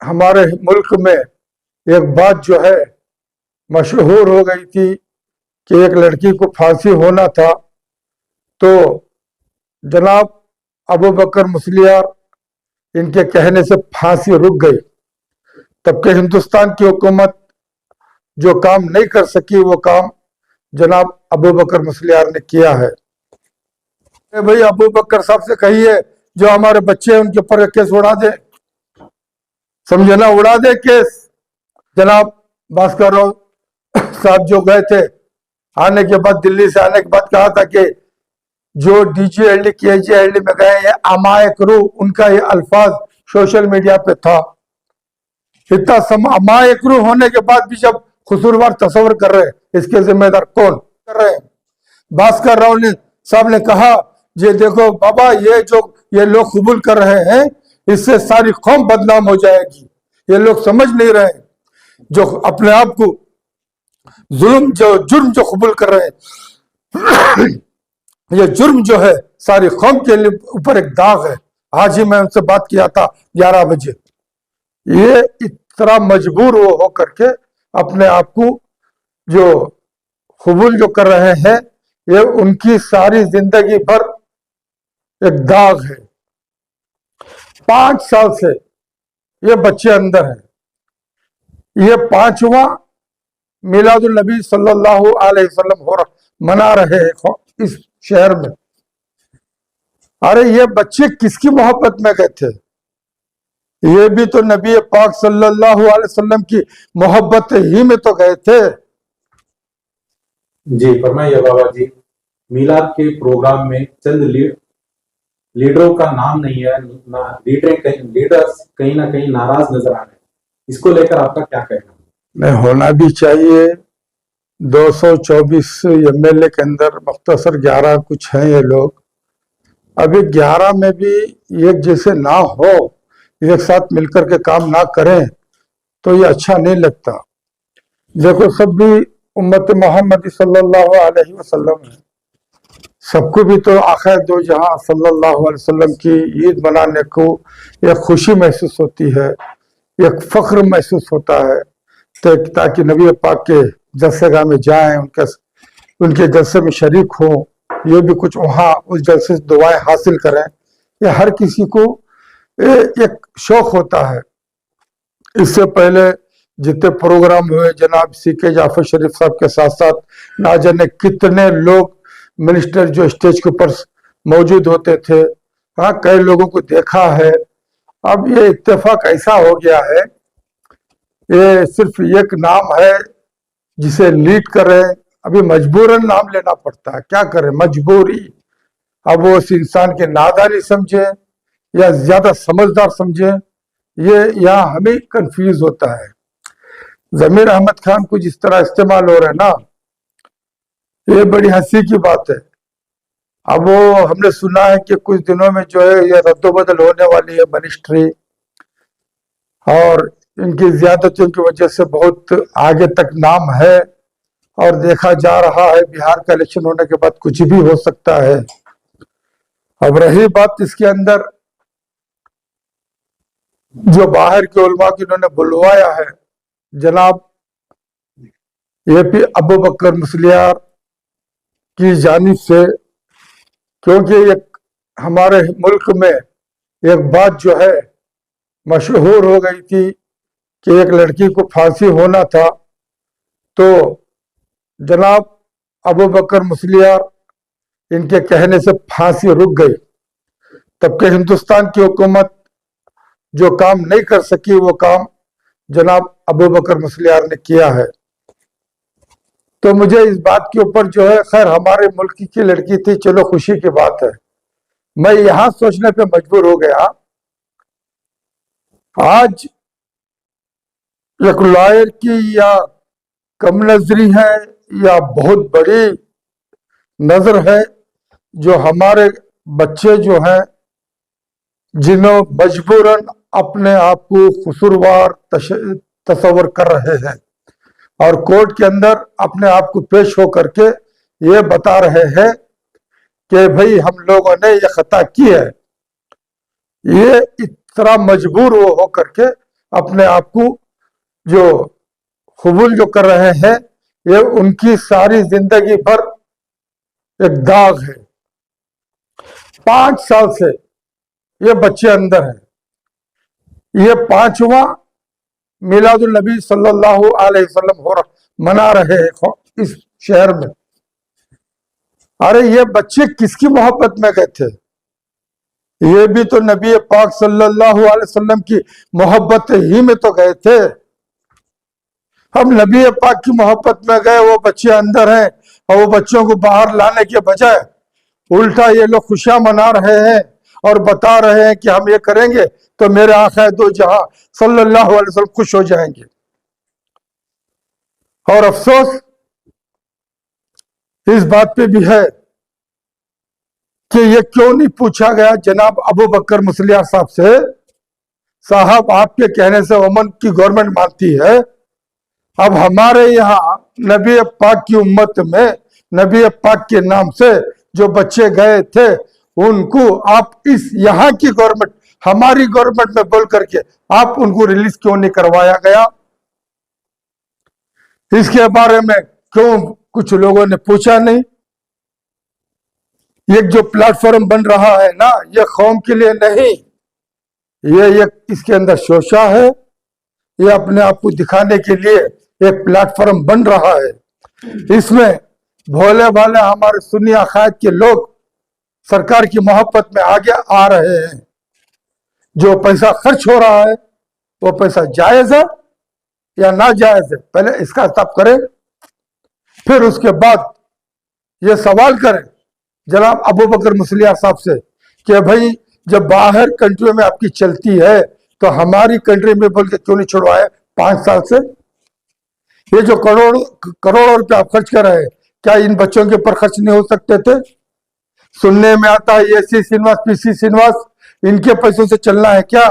हमारे मुल्क में एक बात जो है मशहूर हो गई थी कि एक लड़की को फांसी होना था, तो जनाब अबू बकर मुस्लियार इनके कहने से फांसी रुक गई। तब के हिंदुस्तान की हुकूमत जो काम नहीं कर सकी वो काम जनाब अबू बकर मुस्लियार ने किया है। भाई अबू बकर साहब से कहिए जो हमारे बच्चे हैं उनके ऊपर केस उड़ा दे, समझे ना, उड़ा दे केस। जनाब भास्कर राव साहब जो गए थे, आने के बाद दिल्ली से आने के बाद कहा था कि जो डीजीएलडी केजीएलडी में गए हैं अमायक रूह, उनका ये अल्फाज सोशल मीडिया पे था। इतना अमायक रूह होने के बाद भी जब कसूरवार तस्वर कर रहे हैं, इसके जिम्मेदार कौन कर रहे हैं? भास्कर राव ने साहब ने कहा ये देखो बाबा, ये लोग कबूल कर रहे हैं, इससे सारी कौम बदनाम हो जाएगी। ये लोग समझ नहीं रहे जो अपने आप को जुर्म जो कबूल कर रहे हैं, ये जुर्म जो है सारी कौम के ऊपर एक दाग है। आज ही मैं उनसे बात किया था 11 बजे। ये इतना मजबूर वो हो करके अपने आप को जो कबूल जो कर रहे हैं, ये उनकी सारी जिंदगी भर एक दाग है। 5 साल से ये बच्चे अंदर है। ये 5वां मिलादुल नबी सल्लल्लाहु अलैहि वसल्लम मना रहे हैं इस शहर में। अरे ये बच्चे किसकी मोहब्बत में गए थे? ये भी तो नबी पाक सल्लल्लाहु अलैहि वसल्लम की मोहब्बत ही में तो गए थे। जी फरमाइए बाबा जी। मिलाद के प्रोग्राम में चंद लीडरों का नाम नहीं है, लीडर्स कहीं ना कहीं नाराज नजर आ रहे हैं, इसको लेकर आपका क्या कहना है? नहीं, होना भी चाहिए। 224 एमएलए के अंदर मुख्तसर 11 कुछ हैं ये लोग। अभी 11 में भी एक जैसे ना हो, एक साथ मिलकर के काम ना करें तो ये अच्छा नहीं लगता। देखो सब भी उम्मत मोहम्मद सल्लल्लाहु अलैहि वसल्लम है, सबको भी तो आखिर दो जहां सल्लल्लाहु अलैहि वसल्लम की ईद मनाने को एक खुशी महसूस होती है, एक फख्र महसूस होता है, ताकि नबी पाक के जलसेगाह में जाएं, उनके जलसे में शरीक हों, ये भी कुछ वहाँ उस जलसे से दुआएं हासिल करें। ये हर किसी को एक शौक होता है। इससे पहले जितने प्रोग्राम हुए जनाब सीके जाफर शरीफ साहब के साथ साथ ना जाने कितने लोग मिनिस्टर जो स्टेज के ऊपर मौजूद होते थे। हाँ, कई लोगों को देखा है। अब ये इत्तेफाक ऐसा हो गया है, ये सिर्फ एक नाम है जिसे लीड कर रहे हैं। अभी मजबूरन नाम लेना पड़ता है, क्या करें, मजबूरी। अब वो उस इंसान के नादानी समझे या ज्यादा समझदार समझे, ये यहाँ हमें कंफ्यूज होता है। जमीर अहमद खान को जिस तरह इस्तेमाल हो रहा है ना, ये बड़ी हंसी की बात है। अब वो हमने सुना है कि कुछ दिनों में जो है ये रद्दोबदल होने वाली है मिनिस्ट्री, और इनकी ज्यादतियों की वजह से बहुत आगे तक नाम है, और देखा जा रहा है बिहार का इलेक्शन होने के बाद कुछ भी हो सकता है। अब रही बात इसके अंदर जो बाहर के उलमा की इन्होंने बुलवाया है, जनाब एपी अबू बकर मुस्लियार की जानिब से, क्योंकि एक हमारे मुल्क में एक बात जो है मशहूर हो गई थी कि एक लड़की को फांसी होना था, तो जनाब अबू बकर मुस्लियार इनके कहने से फांसी रुक गई। तब के हिंदुस्तान की हुकूमत जो काम नहीं कर सकी वो काम जनाब अबू बकर मुस्लियार ने किया है। तो मुझे इस बात के ऊपर जो है, खैर हमारे मुल्क की लड़की थी, चलो खुशी की बात है। मैं यहां सोचने पे मजबूर हो गया, आज एक लॉयर की या कम नजरी है या बहुत बड़ी नजर है, जो हमारे बच्चे जो हैं जिन्हों मजबूरन अपने आप को कसूरवार तस्वर कर रहे हैं, और कोर्ट के अंदर अपने आप को पेश हो करके ये बता रहे हैं कि भाई हम लोगों ने ये खता की है। ये इतना मजबूर हो करके अपने आप को जो कबूल जो कर रहे हैं, ये उनकी सारी जिंदगी भर एक दाग है। 5 साल से ये बच्चे अंदर है। ये 5वां मिलादुल नबी सल्लल्लाहु अलैहि वसल्लम हो मना रहे हैं इस शहर में। अरे ये बच्चे किसकी मोहब्बत में गए थे? ये भी तो नबी पाक सल्लल्लाहु अलैहि वसल्लम की मोहब्बत ही में तो गए थे। हम नबी पाक की मोहब्बत में गए, वो बच्चे अंदर हैं, और वो बच्चों को बाहर लाने के बजाय उल्टा ये लोग खुशियां मना रहे हैं और बता रहे हैं कि हम ये करेंगे तो मेरे आका दो जहां सल्लल्लाहु अलैहि वसल्लम खुश हो जाएंगे। और अफसोस इस बात पे भी है कि ये क्यों नहीं पूछा गया जनाब अबू बकर मुसलियार साहब से, साहब आपके कहने से ओमन की गवर्नमेंट मानती है, अब हमारे यहाँ नबी पाक की उम्मत में नबी पाक के नाम से जो बच्चे गए थे उनको आप इस यहाँ की गवर्नमेंट, हमारी गवर्नमेंट में बोल करके आप उनको रिलीज क्यों नहीं करवाया गया? इसके बारे में क्यों कुछ लोगों ने पूछा नहीं? ये जो प्लेटफॉर्म बन रहा है ना, ये कौम के लिए नहीं, ये इसके अंदर शोषा है। ये अपने आप को दिखाने के लिए एक प्लेटफॉर्म बन रहा है। इसमें भोले भाले हमारे सुन्नी अकायद के लोग सरकार की मोहब्बत में आगे आ रहे हैं। जो पैसा खर्च हो रहा है वो पैसा जायज है या ना जायज है, पहले इसका हिसाब करें, फिर उसके बाद ये सवाल करें जनाब अबू बकर मुसलियार साहब से कि भाई जब बाहर कंट्रियों में आपकी चलती है तो हमारी कंट्री में बोल के क्यों नहीं छुड़वाए 5 साल से? ये जो करोड़ों रुपए आप खर्च कर रहे हैं, क्या इन बच्चों के ऊपर खर्च नहीं हो सकते थे? सुनने में आता है एसी श्रीनिवास, पीसी श्रीनिवास, इनके पैसों से चलना है क्या?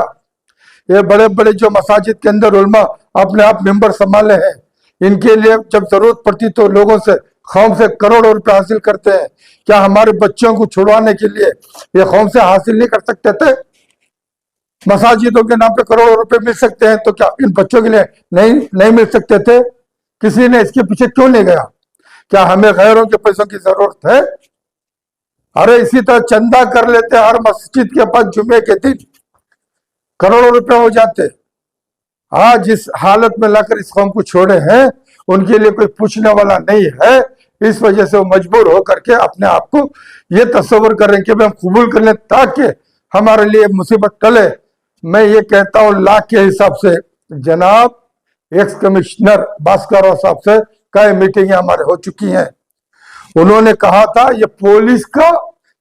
ये बड़े बड़े जो मसाजिद के अंदर उलमा अपने आप मेंबर संभाले हैं, इनके लिए जब जरूरत पड़ती तो लोगों से कौम से करोड़ों रुपए हासिल करते हैं। क्या हमारे बच्चों को छुड़वाने के लिए ये कौम से हासिल नहीं कर सकते थे? मसाजिदों के नाम पे करोड़ों रुपए मिल सकते हैं, तो क्या इन बच्चों के लिए नहीं मिल सकते थे? किसी ने इसके पीछे क्यों नहीं गया? क्या हमें गैरों के पैसों की जरूरत है? अरे इसी तरह चंदा कर लेते हर मस्जिद के पास, जुमे के दिन करोड़ों रुपए हो जाते। आज जिस हालत में लाकर इस कौम को छोड़े हैं उनके लिए कोई पूछने वाला नहीं है। इस वजह से वो मजबूर होकर के अपने आप को ये तस्वर करें कि हम कबूल कर लें ताकि हमारे लिए मुसीबत टले। मैं ये कहता हूँ लाख के हिसाब से जनाब एक्स कमिश्नर भास्कर साहब से कई मीटिंगें हमारे हो चुकी हैं। उन्होंने कहा था ये पुलिस का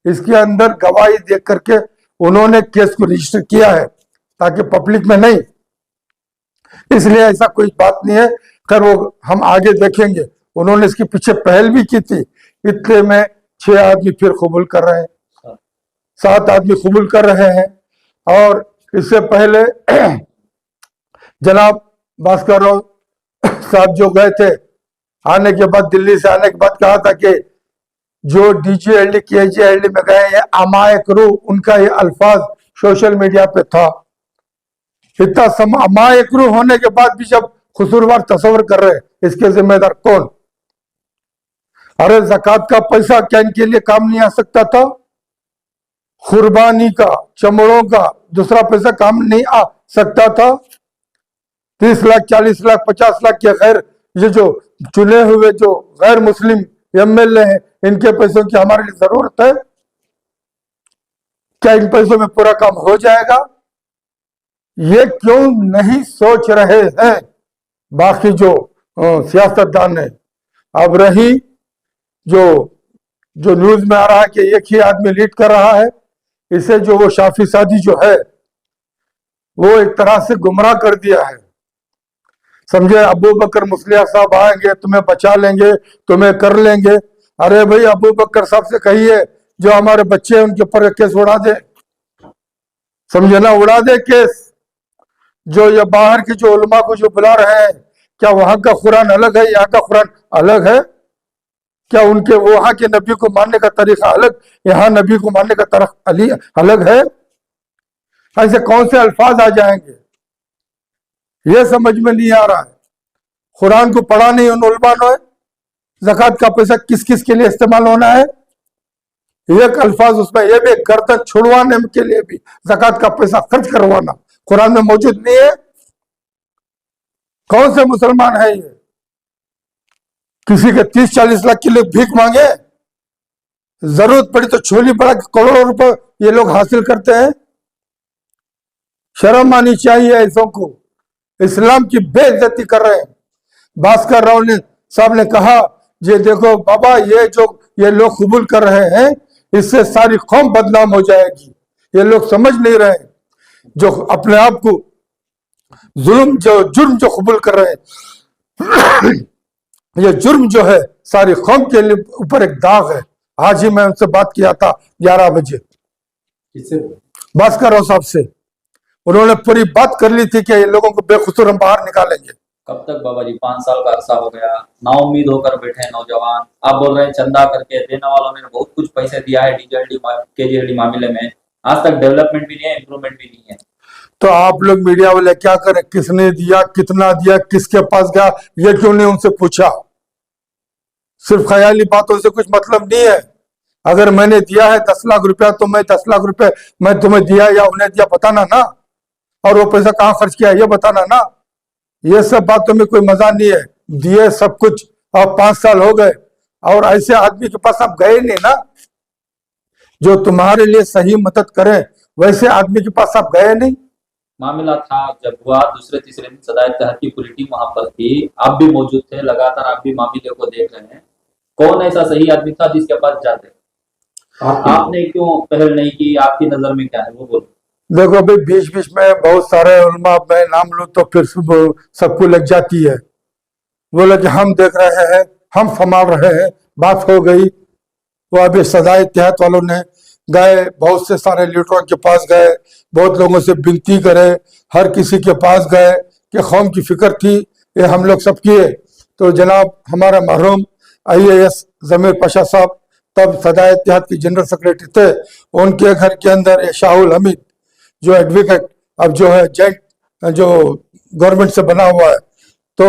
इसके अंदर गवाही देख करके उन्होंने केस को रजिस्टर किया है ताकि पब्लिक में नहीं, इसलिए ऐसा कोई बात नहीं है। खैर वो हम आगे देखेंगे। उन्होंने इसके पीछे पहल भी की थी, इतने में 6 आदमी फिर कबूल कर रहे हैं, 7 आदमी कबूल कर रहे हैं। और इससे पहले जनाब भास्कर राव साहब जो गए थे, आने के बाद दिल्ली से आने के बाद कहा था कि जो डीजीएलडी केजीएलडी में गए हैं अमायक रूह, उनका ये अल्फाज सोशल मीडिया पे था। इतना अमायक रूह होने के बाद भी जब कसूरवार तस्वर कर रहे, इसके जिम्मेदार कौन? अरे जक़ात का पैसा क्या इनके लिए काम नहीं आ सकता था? कुर्बानी का, चमड़ों का दूसरा पैसा काम नहीं आ सकता था? 30 लाख 40 लाख 50 लाख के गैर, ये जो चुने हुए जो गैर मुस्लिम एमएलए हैं, इनके पैसों की हमारे लिए जरूरत है? क्या इन पैसों में पूरा काम हो जाएगा? ये क्यों नहीं सोच रहे हैं बाकी जो सियासतदान है? अब रही जो न्यूज में आ रहा है कि एक ही आदमी लीड कर रहा है, इसे जो वो शाफी सादी जो है वो एक तरह से गुमराह कर दिया है। समझे अबू बकर मुसलियार साहब आएंगे, तुम्हें बचा लेंगे, तुम्हें कर लेंगे। अरे भाई अबू बकर साहब से कहिए जो हमारे बच्चे हैं उनके ऊपर केस उड़ा दे, समझे ना, उड़ा दे केस। जो ये बाहर के जो उलमा को जो बुला रहे हैं, क्या वहां का कुरान अलग है, यहाँ का कुरान अलग है? क्या उनके वहां के नबी को मानने का तरीका अलग, यहाँ नबी को मानने का तरीका अलग है? ऐसे कौन से अल्फाज आ जाएंगे? ये समझ में नहीं आ रहा है। कुरान को पढ़ा नहीं उन उलमा ने, ज़कात का पैसा किस किस के लिए इस्तेमाल होना है, एक अल्फाज उसमें ये भी गर्दन छुड़वाने के लिए भी ज़कात का पैसा खर्च करवाना कुरान में मौजूद नहीं है। कौन से मुसलमान है ये, किसी के 30-40 लाख के लिए भीख मांगे, जरूरत पड़ी तो छोली बड़ा करोड़ों रुपए ये लोग हासिल करते हैं। शर्म आनी चाहिए ऐसों को, इस्लाम की बेइज्जती कर रहे हैं। भास्कर राव ने साहब ने कहा, ये देखो बाबा, ये लोग कबूल कर रहे हैं, इससे सारी कौम बदनाम हो जाएगी। ये लोग समझ नहीं रहे, जो अपने आप को जुर्म जो कबूल कर रहे हैं, ये जुर्म जो है सारी कौम के लिए ऊपर एक दाग है। आज ही मैं उनसे बात किया था 11 बजे, किससे? भास्कर राव साहब से। उन्होंने पूरी बात कर ली थी कि ये लोगों को बेकसूर हम बाहर निकालेंगे। कब तक बाबा जी, 5 साल का अरसा हो गया, ना उम्मीद होकर बैठे हैं नौजवान। आप बोल रहे हैं चंदा करके, देने वालों ने बहुत कुछ पैसे दिया है डीजल केजीएलडी मामले में, आज तक डेवलपमेंट भी नहीं है, इंप्रूवमेंट भी नहीं है। तो आप लोग मीडिया वाले क्या करें, किसने दिया, कितना दिया, किसके पास गया, ये क्यों नहीं उनसे पूछा? सिर्फ ख्याली बातों से कुछ मतलब नहीं है। अगर मैंने दिया है 10 लाख रुपया तो मैं 10 लाख रुपए मैं तुम्हें दिया या उन्हें दिया बताना ना, और वो पैसा कहाँ खर्च किया ये बताना ना। ये सब बातों में कोई मजा नहीं है। दिए सब कुछ, अब 5 साल हो गए और ऐसे आदमी के पास आप गए नहीं ना, जो तुम्हारे लिए सही मदद करे, वैसे आदमी के पास आप गए नहीं। मामला था जब हुआ, दूसरे तीसरे दिन सदायत तहत की पूरी टीम वहां पर थी, आप भी मौजूद थे, लगातार आप भी मामले को देख रहे हैं। कौन ऐसा सही आदमी था जिसके पास जाते? आपने क्यों पहल नहीं की? आपकी नजर में क्या है वो बोलो। देखो अभी बीच बीच में बहुत सारे उलमा, मैं नाम लूं तो फिर सबको लग जाती है, बोले कि हम देख रहे हैं, हम संभाल रहे हैं, बात हो गई। वो अभी सदाए तहत वालों ने गए, बहुत से सारे लीडरों के पास गए, बहुत लोगों से विनती करे, हर किसी के पास गए कि कौम की फिक्र थी, ये हम लोग सब किए। तो जनाब हमारा मरहूम IAS जमीर पाशा साहब तब सदाए तहत के जनरल सेक्रेटरी थे, उनके घर के अंदर ये शाहुल हमीद जो एडवोकेट अब जो है जेंट जो गवर्नमेंट से बना हुआ है, तो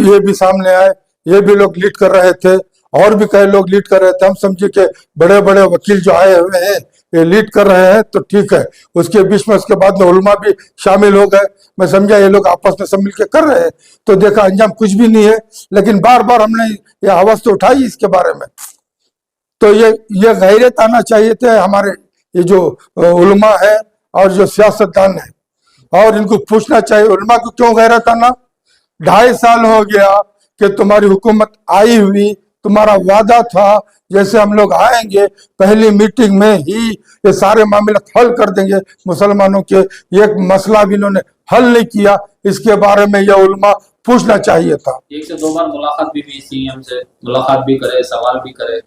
ये भी सामने आए, ये भी लोग लीड कर रहे थे, और भी कई लोग लीड कर रहे थे। हम समझे कि बड़े बड़े वकील जो आए हुए हैं ये लीड कर रहे हैं तो ठीक है। उसके बीच में उसके बाद में उलमा भी शामिल हो गए। मैं समझा ये लोग आपस में सब मिलकर कर रहे हैं, तो देखा अंजाम कुछ भी नहीं है। लेकिन बार बार हमने ये आवाज तो उठाई इसके बारे में, तो ये गैरत आना चाहिए थे हमारे ये जो उलमा है और जो सियासतदान है, और इनको पूछना चाहिए उलमा को क्यों गैरत आना। 2.5 साल हो गया कि तुम्हारी हुकूमत आई हुई, तुम्हारा वादा था जैसे हम लोग आएंगे पहली मीटिंग में ही ये सारे मामले हल कर देंगे मुसलमानों के। एक मसला भी इन्होंने हल नहीं किया, इसके बारे में यह उलमा पूछना चाहिए था। 1 से 2 बार मुलाकात भी CM से मुलाकात भी करे, सवाल भी करे।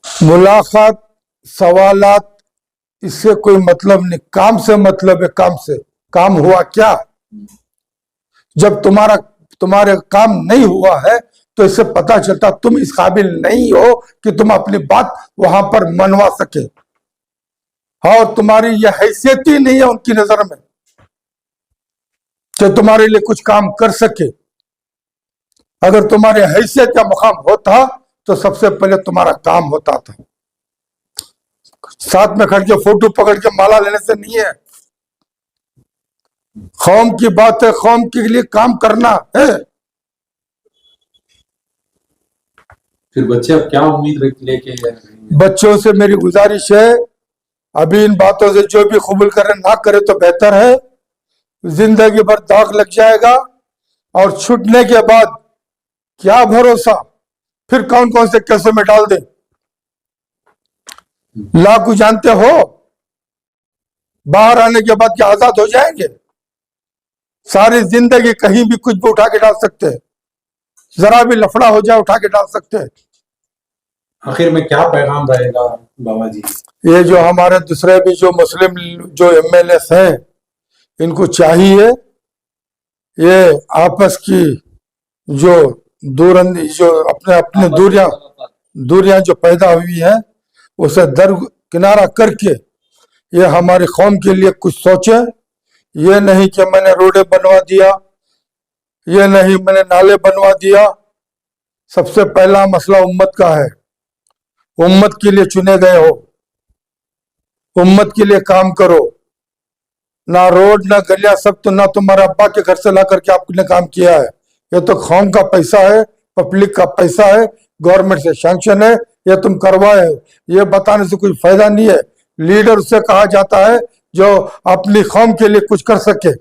मुलाकात सवालात इससे कोई मतलब नहीं, काम से मतलब है। काम से काम हुआ क्या? जब तुम्हारे काम नहीं हुआ है तो इससे पता चलता तुम इस काबिल नहीं हो कि तुम अपनी बात वहां पर मनवा सके, और तुम्हारी यह हैसियत ही नहीं है उनकी नजर में कि तुम्हारे लिए कुछ काम कर सके। अगर तुम्हारी हैसियत का मुकाम होता तो सबसे पहले तुम्हारा काम होता था। साथ में खड़ के फोटो पकड़ के माला लेने से नहीं है। कौम की बात है, कौम के लिए काम करना है। फिर बच्चे अब क्या उम्मीद लेके बच्चों से मेरी गुजारिश है, अभी इन बातों से जो भी कबूल करे ना करे तो बेहतर है। जिंदगी भर दाग लग जाएगा, और छूटने के बाद क्या भरोसा फिर कौन कौन से कैसे में डाल दे। ला को जानते हो, बाहर आने के बाद क्या आजाद हो जाएंगे? सारी जिंदगी कहीं भी कुछ भी उठा के डाल सकते हैं, जरा भी लफड़ा हो जाए उठा के डाल सकते हैं। आखिर में क्या पैगाम रहेगा बाबा जी? ये जो हमारे दूसरे भी जो मुस्लिम जो MLA हैं, इनको चाहिए ये आपस की जो जो अपने दूरियां जो पैदा हुई हैं उसे दरकिनारा करके ये हमारी कौम के लिए कुछ सोचे, ये नहीं कि मैंने रोडें बनवा दिया, ये नहीं मैंने नाले बनवा दिया। सबसे पहला मसला उम्मत का है। उम्मत के लिए चुने गए हो, उम्मत के लिए काम करो। ना रोड ना गलियां, सब तो ना तुम्हारे अब्बा के घर से ला करके आपने काम किया है। ये तो कौम का पैसा है, पब्लिक का पैसा है, गवर्नमेंट से सैंक्शन है, ये तुम करवाए हो। ये बताने से कोई फायदा नहीं है। लीडर उसे कहा जाता है जो अपनी कौम के लिए कुछ कर सके।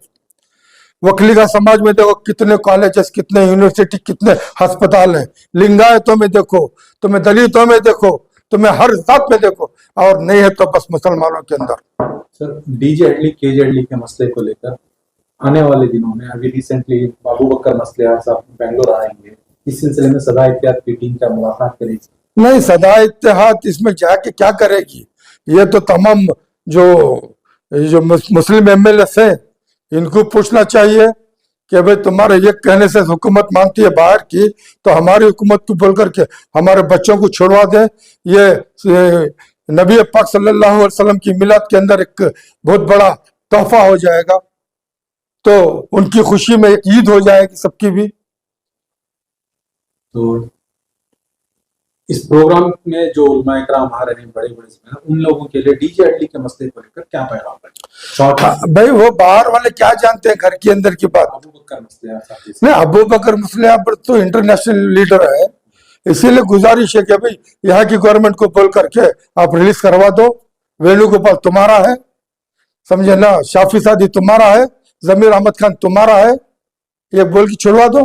वकली का समाज में देखो कितने कॉलेजेस, कितने यूनिवर्सिटी, कितने अस्पताल हैं। लिंगायतों में देखो, तुम्हें दलितों में देखो, तुम्हें हर जात में देखो, और नहीं है तो बस मुसलमानों के अंदर। सर, डीजे एडली केजे एडली के मसले को लेकर आने वाले दिनों में, अभी रिसेंटली बाबू बकर मसलियार साहब बेंगलोर आएंगे, इस सिलसिले में सदा इत्तेहाद की टीम क्या मुलाकात करेगी? नहीं, सदा इत्तेहाद इसमें जाके क्या करेगी? ये तो तमाम जो मुस्लिम एमएलए हैं, इनको पूछना चाहिए कि भाई तुम्हारे ये कहने से हुकूमत मानती है बाहर की, तो हमारी हुकूमत को बोल करके हमारे बच्चों को छुड़वा दें। ये नबी पाक सल्लल्लाहु अलैहि वसल्लम की मिलाद के अंदर एक बहुत बड़ा तोहफा हो जाएगा, तो उनकी खुशी में एक ईद हो जाएगी सबकी भी। तो इस प्रोग्राम में जो उलमा इकराम आ रहे हैं, बड़े बड़े, उन लोगों के लिए डीजे एडली के मसले को लेकर क्या पैगाम है? शॉर्ट भाई वो बाहर वाले क्या जानते हैं घर के अंदर की बात? अबू बकर मसलियार साहब जैसे। नहीं, अबू बकर मुस्लिम तो इंटरनेशनल लीडर है, इसीलिए गुजारिश है कि भाई यहाँ की गवर्नमेंट को बोल करके आप रिलीज करवा दो। वेणुगोपाल तुम्हारा है, समझे ना, शाफी सादी तुम्हारा है, जमीर अहमद खान तुम्हारा है, ये बोल के छुड़वा दो।